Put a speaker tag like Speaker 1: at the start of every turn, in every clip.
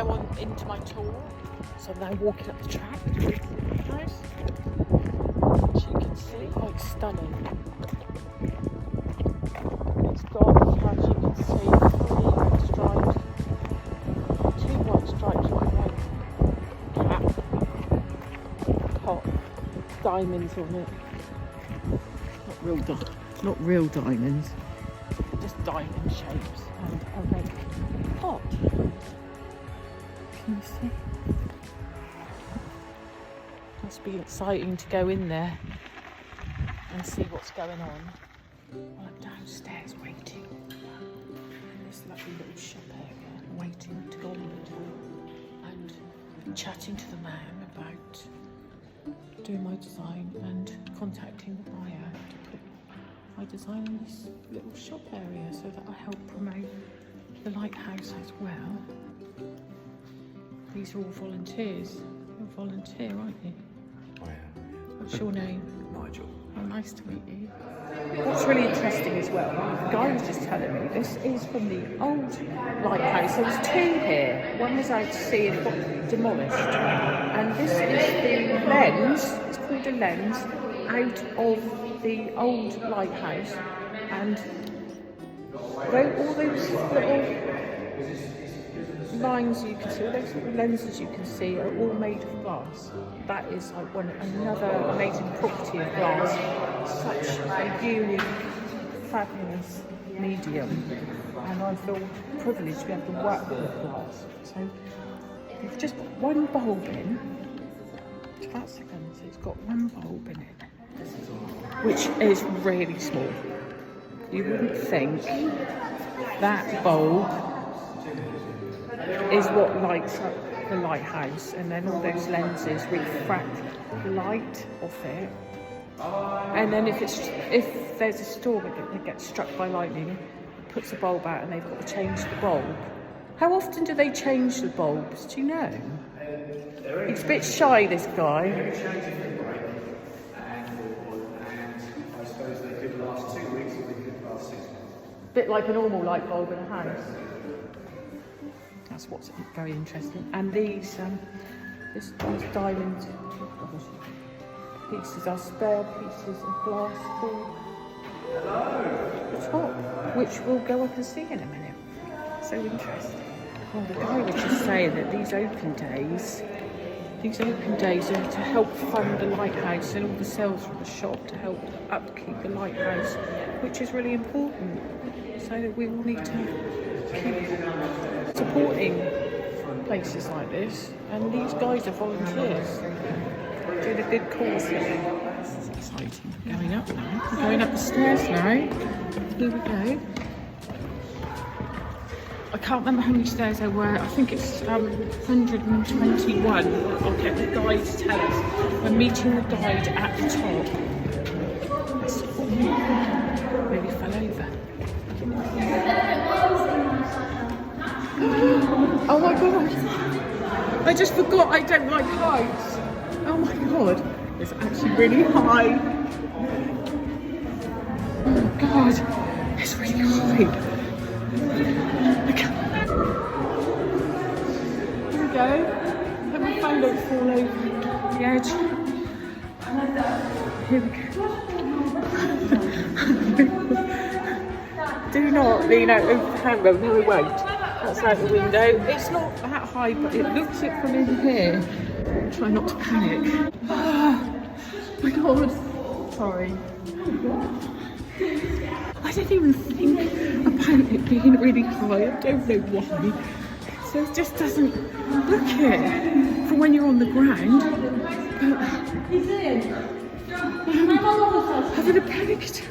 Speaker 1: on into my tour. So I'm now walking up the track. Nice. As you can see, quite stunning. It's got, as you can see, 3 red stripes, 2 white stripes with a white cap, top, diamonds on it. Not real diamonds, just diamond shapes, and a red pot. Can you see? Must be exciting to go in there and see what's going on. Well, I'm downstairs waiting in this lovely little shop area, waiting to go on the tour and chatting to the man about doing my design and contacting the buyer to put my design in this little shop area so that I help promote the lighthouse as well. These are all volunteers. You're a volunteer, aren't you?
Speaker 2: I am.
Speaker 1: What's your name?
Speaker 2: Nigel.
Speaker 1: Oh, nice to meet you. What's really interesting as well, the guy was just telling me, this is from the old lighthouse. There was 2 here. One was out to sea and got demolished. And this is the lens, it's called a lens, out of the old lighthouse. And all those little lines you can see, all those little lenses you can see are all made of glass. That is like another amazing property of glass. Such a unique, fabulous medium, and I feel privileged to be able to work with glass. So we've just got 1 bulb in. That's the gun, so it's got 1 bulb in it, which is really small. You wouldn't think that bulb is what lights up the lighthouse, and then all those lenses refract the light off it. And then if there's a storm that gets struck by lightning, it puts the bulb out and they've got to change the bulb. How often do they change the bulbs? Do you know? He's a bit shy, this guy.
Speaker 2: And I suppose they could last 2 weeks or they could last 6 months.
Speaker 1: Bit like a normal light bulb in a house. That's what's very interesting. And these diamond pieces are spare pieces of glass for the top, which we'll go up and see in a minute. So interesting. Well, the guy was just saying that these open days are to help fund the lighthouse and all the sales from the shop to help upkeep the lighthouse, which is really important. So that we all need to keep supporting places like this, and these guys are volunteers doing a good cause here. This is exciting. We're going up now. We're going up the stairs now. Here we go. I can't remember how many stairs there were. I think it's 121. I'll get the guide to tell us. We're meeting the guide at the top. Maybe fell over. Oh my god! I just forgot I don't like heights. Oh my god! It's actually really high. Oh my god! It's really high. Okay. Here we go. Let my phone don't fall over the edge. Here we go. Do not lean out over the handrail. No, I won't. That's out the window. It's not that high, but it looks it from in here. Try not to panic. Oh my god. Sorry. I didn't even think about it being really high. I don't know why. So it just doesn't look it from when you're on the ground. But having a panic attack.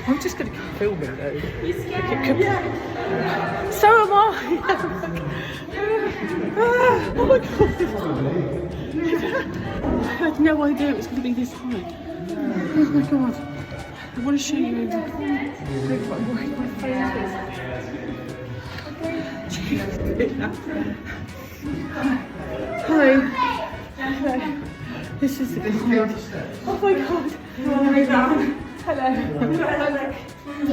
Speaker 1: I'm just going to keep filming though. So am I. Oh my god. I had no idea it was going to be this high. Oh my god. I want to show you over. Look what my phone is. Hi. This is the good. Oh my god. Hello.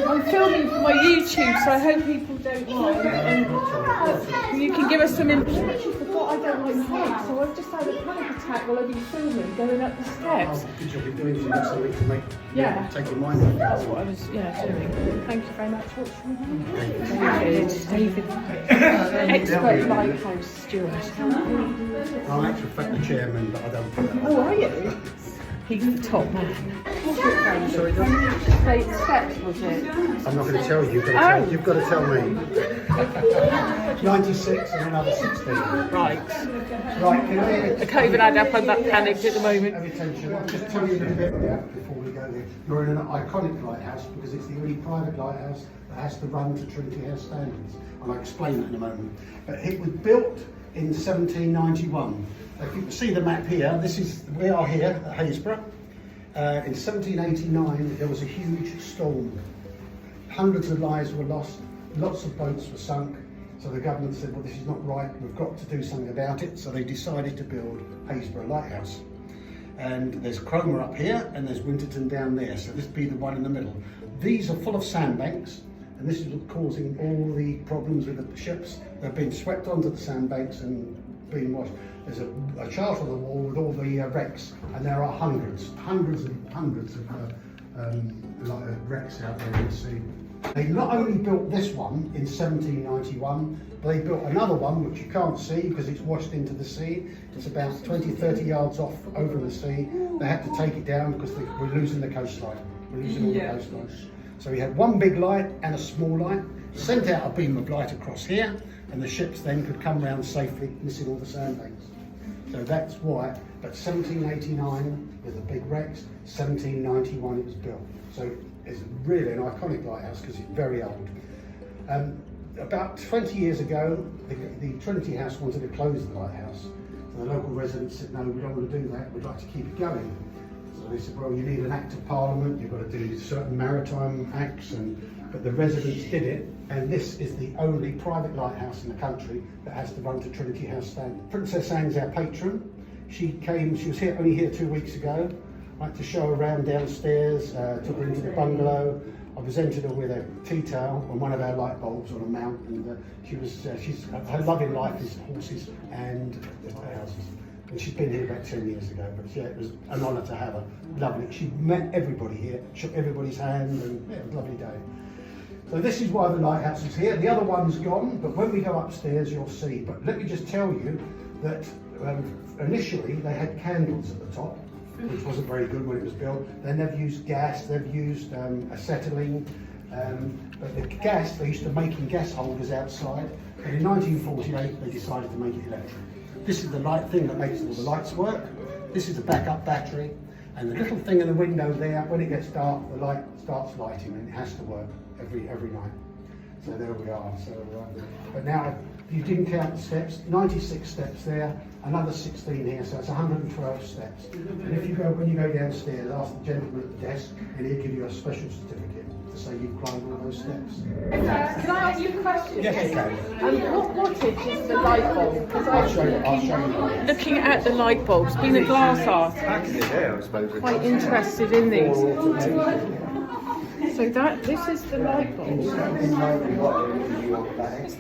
Speaker 1: I'm filming for my YouTube, so I hope people don't mind. And you can give us some information. I actually forgot I don't like heights, so I've just had a panic attack while I've been filming, going up the steps.
Speaker 2: Because you'll be doing something to make take your mind off.
Speaker 1: That's what I was doing. Thank you very much. What's your name? David. Expert Lighthouse Steward.
Speaker 2: I'm actually the chairman, but I don't put that on.
Speaker 1: Oh, are you? He's the top man.
Speaker 2: Sorry,
Speaker 1: Steps, was it?
Speaker 2: I'm not going to tell you. You've got to tell me. 96 and another 16.
Speaker 1: Right.
Speaker 2: Right, can I
Speaker 1: can't even add up. I'm that panicked at the moment.
Speaker 2: Attention. I'll just tell you a little bit before we go there. You're in an iconic lighthouse because it's the only private lighthouse that has to run to Trinity House standards. And I'll explain that in a moment. But it was built in 1791. If you can see the map here, we are here at Happisburgh. In 1789, there was a huge storm. Hundreds of lives were lost, lots of boats were sunk. So the government said, well, this is not right, we've got to do something about it. So they decided to build Happisburgh Lighthouse. And there's Cromer up here, and there's Winterton down there. So this would be the one in the middle. These are full of sandbanks, and this is causing all the problems with the ships. They've been swept onto the sandbanks and being washed. There's a chart on the wall with all the wrecks, and there are hundreds of wrecks out there in the sea. They not only built this one in 1791, but they built another one which you can't see because it's washed into the sea. It's about 20-30 yards off over the sea. They had to take it down because we're losing the coastline. We're losing all the coastline. So we had one big light and a small light, sent out a beam of light across here, and the ships then could come round safely, missing all the sandbanks. So that's why, but 1789 with the big wrecks, 1791 it was built. So it's really an iconic lighthouse because it's very old. About 20 years ago, the Trinity House wanted to close the lighthouse. So the local residents said, no, we don't want to do that, we'd like to keep it going. So they said, well, you need an Act of Parliament, you've got to do certain maritime acts, but the residents did it, and this is the only private lighthouse in the country that has to run to Trinity House standard. Princess Anne's our patron. She was only here 2 weeks ago. I had to show her around downstairs, took her into the bungalow. I presented her with a tea towel and one of our light bulbs on a mount, and her love in life is horses and houses. And she's been here about 10 years ago, but yeah, it was an honour to have her. Lovely. She met everybody here, shook everybody's hand, and yeah, it was a lovely day. So this is why the lighthouse is here. The other one's gone, but when we go upstairs, you'll see. But let me just tell you that initially they had candles at the top, which wasn't very good when it was built. Then they've used gas, they've used acetylene. But the gas, they used to make in gas holders outside. And in 1948, they decided to make it electric. This is the light thing that makes all the lights work. This is the backup battery. And the little thing in the window there, when it gets dark, the light starts lighting, and it has to work every night. So there we are. So, but now, you didn't count the steps, 96 steps there, another 16 here, so it's 112 steps. And if you when you go downstairs, ask the gentleman at the desk, and he'll give you a special certificate to say you've climbed all those steps.
Speaker 1: Can I ask you a question?
Speaker 2: Yes, you can.
Speaker 1: What wattage is the light bulb? Because
Speaker 2: I'll show you.
Speaker 1: Looking at the light bulbs, being a glass artist, quite interested in these. So this is the light bulb. It's not that.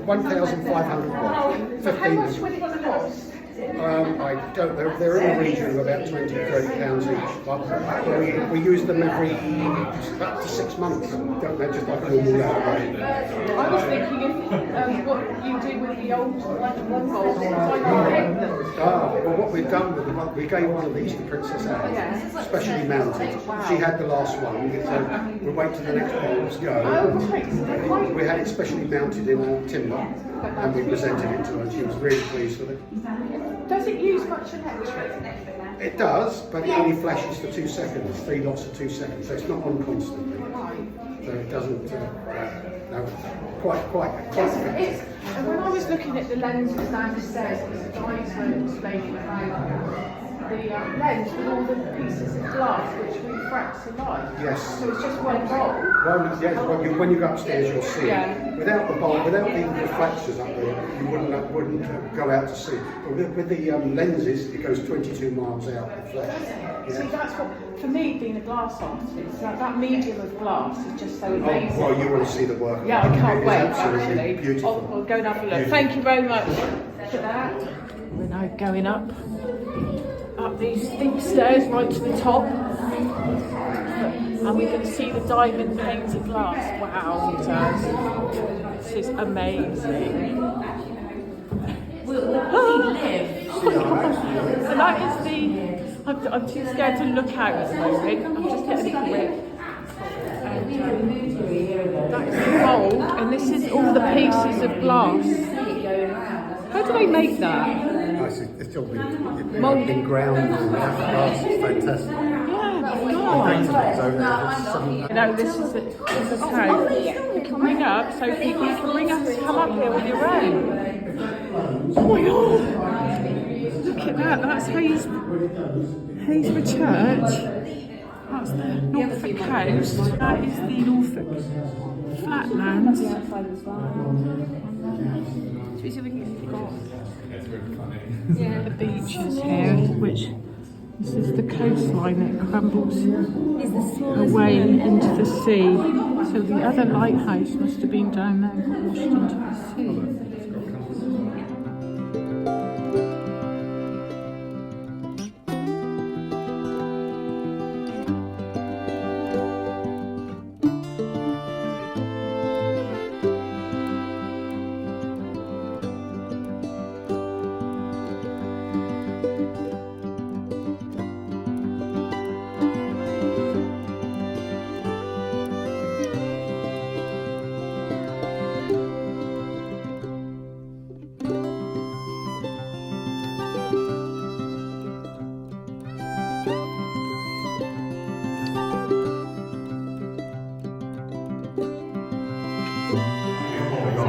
Speaker 2: 1,500 watts.
Speaker 1: How much would it cost?
Speaker 2: I don't know. They're in the region of about £20-30 each. But we use them up to 6 months. They're just like a normal light.
Speaker 1: I was thinking if what you do with the old light bulbs,
Speaker 2: well, what we've done with we gave one of these to Princess Anne, specially mounted. She had the last one, so we'll wait till the next bulbs go. We had it specially mounted in timber, and we presented it to her, and she was really pleased with it.
Speaker 1: Does it use much electric?
Speaker 2: It does, but it only flashes for 2 seconds, 3 lots of 2 seconds, so it's not on constantly. So it doesn't, quite.
Speaker 1: And when I was looking at the lenses downstairs, the guys were explaining about lens with all the pieces of glass which refracts the light.
Speaker 2: Yes.
Speaker 1: So it's just one bulb.
Speaker 2: Well, yes, when you go upstairs, you'll see.
Speaker 1: Yeah.
Speaker 2: Without the bulb, without the reflectors up there, you wouldn't go out to sea. But with the lenses, it goes 22 miles out of there.
Speaker 1: See, that's what, for me, being a glass artist, that medium of glass is just so amazing.
Speaker 2: Oh, well, you want to see the work.
Speaker 1: Yeah, I can't
Speaker 2: It's
Speaker 1: wait,
Speaker 2: absolutely
Speaker 1: actually.
Speaker 2: beautiful.
Speaker 1: I'll go and have a look. Thank you very much for that. We're now going up these steep stairs right to the top. And we can see the diamond panes of glass. Wow, this is amazing. And that is the... I'm too scared to look out at the moment. I'm just getting a grip. And that is the mould, and this is all the pieces of glass. How do they make that?
Speaker 2: It's all been ground and glass. It's fantastic.
Speaker 1: Yeah, you know, this is how you can ring up, so people can ring up and come up here on your own. Oh my god! Look at that, that's Happisburgh Church. That's the Norfolk coast. That is the Norfolk flatlands. Should we see if we can get the beaches here, which this is the coastline that crumbles away into the sea. So the other lighthouse must have been down there and got washed into the sea.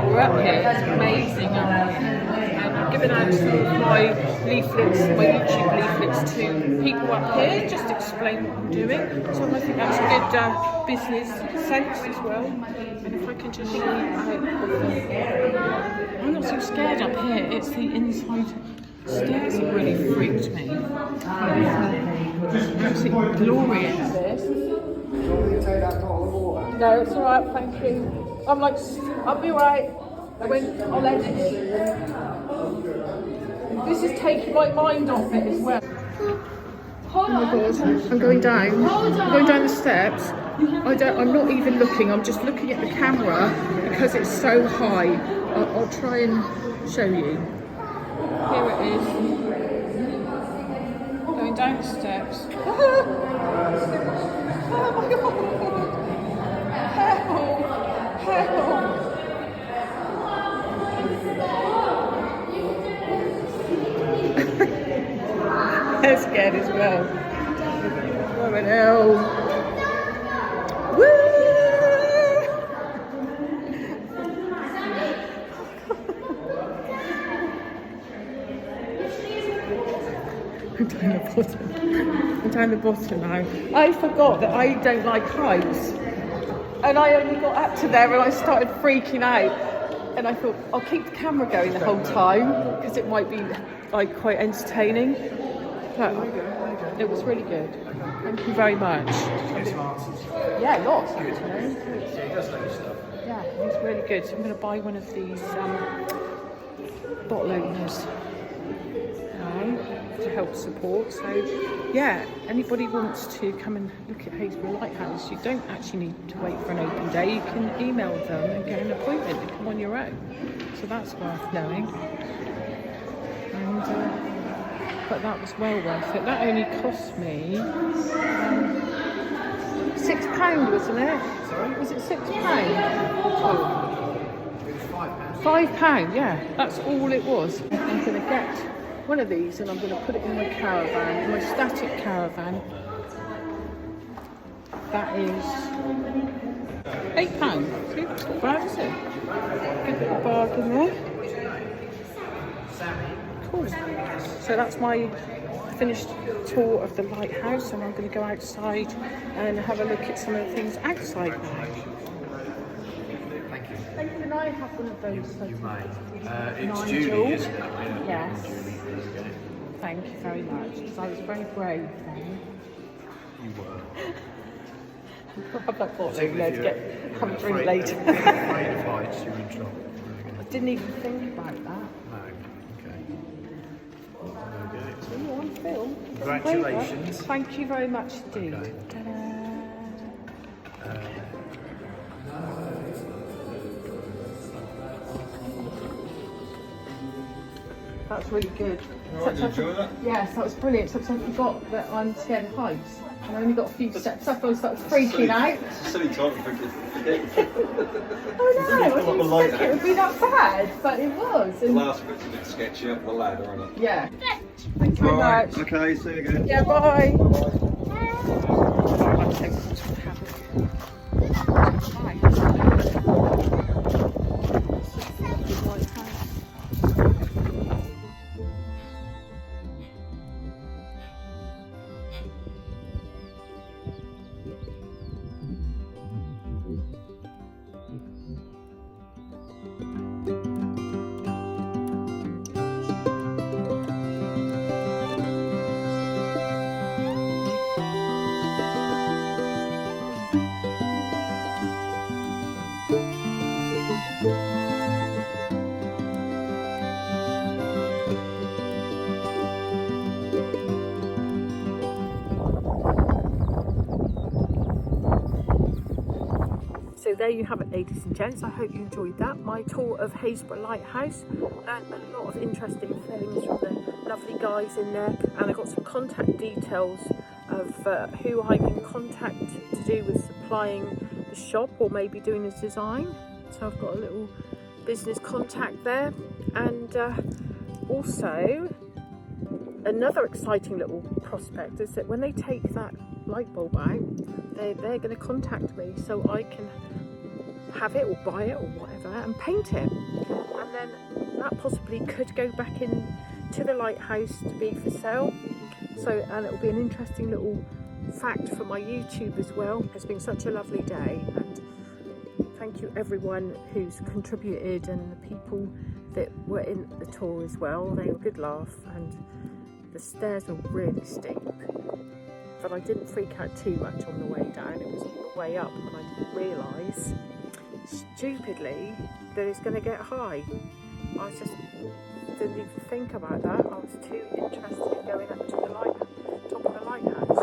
Speaker 1: We're up here, it's amazing. And I'm giving out some of my leaflets, my YouTube leaflets to people up here, just to explain what I'm doing. So I think that's good business sense as well. And if I can just show you I'm not so scared up here, it's the inside stairs that really freaked me. Absolute glory in this. No, it's alright, thank you. I'm like, I'll be alright. I'll end it. This is taking my mind off it as well. Hold on. Oh my god, I'm going down. I'm going down the steps. I'm not even looking, I'm just looking at the camera because it's so high. I'll try and show you. Here it is. Going down the steps. Oh my god. Help. They're scared as well. Oh no. Woo! I'm down the bottom now. I forgot that I don't like heights. And I only got up to there and I started freaking out. And I thought, I'll keep the camera going the whole time because it might be like quite entertaining. But it was really good. Thank you very much. Yeah, lots. Good. Yeah, it was really good. So I'm going to buy one of these bottle openers to help support. So yeah, anybody wants to come and look at Happisburgh Lighthouse, you don't actually need to wait for an open day. You can email them and get an appointment and come on your own. So that's worth knowing. And but that was well worth it. That only cost me £6, wasn't it? Sorry? Was it £6? It was £5. Yeah, that's all it was. I'm going to get one of these and I'm going to put it in my caravan, in my static caravan. That is £8. See, it's not bad, is it? Good little bargain there. Cool. So that's my finished tour of the lighthouse, and I'm going to go outside and have a look at some of the things outside now.
Speaker 3: Thank you.
Speaker 1: Thank you. Can I have one of those?
Speaker 3: You may. It's
Speaker 1: Nigel.
Speaker 3: Julie, isn't it? Yeah.
Speaker 1: Yes.
Speaker 3: Julie.
Speaker 1: Thank you very much, because I was very brave then.
Speaker 3: You were.
Speaker 1: I've not thought
Speaker 3: If
Speaker 1: to
Speaker 3: you're-
Speaker 1: get
Speaker 3: if
Speaker 1: have a
Speaker 3: you're
Speaker 1: drink
Speaker 3: afraid-
Speaker 1: later.
Speaker 3: If you're afraid of heights, you're in trouble.
Speaker 1: I didn't even think about that.
Speaker 3: No. Okay. Okay.
Speaker 1: So you're on film.
Speaker 3: Congratulations.
Speaker 1: Thank you very much indeed.
Speaker 3: Okay.
Speaker 1: Ta-da. That's really good.
Speaker 4: Alright, did you enjoy that?
Speaker 1: Yes, that was brilliant. Except I forgot that I'm scared of heights. I only got a few steps up. I started freaking out.
Speaker 4: It's a silly time to forget.
Speaker 1: I know. I didn't think it would be that bad, but it was.
Speaker 4: The
Speaker 1: And
Speaker 4: last bit's a bit sketchy up the ladder, isn't it?
Speaker 1: yeah. Thank you very much.
Speaker 4: Okay, see you again.
Speaker 1: Yeah, bye. So there you have it, ladies and gents. I hope you enjoyed that. My tour of Happisburgh Lighthouse. Learned a lot of interesting things from the lovely guys in there, and I got some contact details of who I can contact to do with supplying the shop or maybe doing the design. So I've got a little business contact there, and also another exciting little prospect is that when they take that light bulb out, they're going to contact me so I can have it or buy it or whatever and paint it, and then that possibly could go back in to the lighthouse to be for sale. So, and it will be an interesting little fact for my YouTube as well. It's been such a lovely day, and thank you everyone who's contributed and the people that were in the tour as well. They were a good laugh, and the stairs were really steep, but I didn't freak out too much on the way down. It was on the way up when I didn't realise, stupidly, that it's going to get high. I just didn't even think about that. I was too interested in going up to the top of the lighthouse.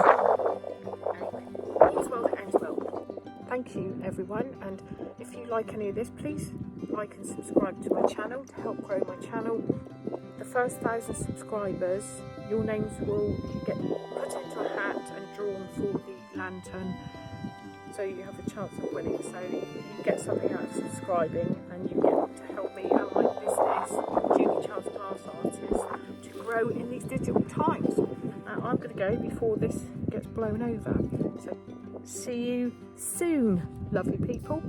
Speaker 1: Anyway, all's well that ends well. Thank you everyone, and if you like any of this, please like and subscribe to my channel to help grow my channel. The first 1,000 subscribers, your names will get put into a hat and drawn for the lantern, so you have a chance of winning. So you get something out of subscribing, and you get to help me and my business, Julie Charles Glass Artist, to grow in these digital times. Now I'm going to go before this gets blown over. So see you soon, lovely people.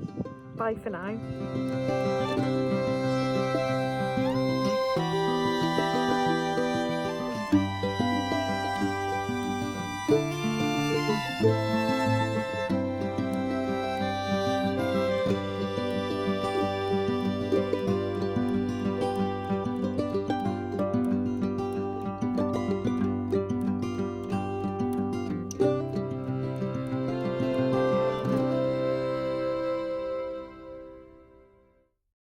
Speaker 1: Bye for now.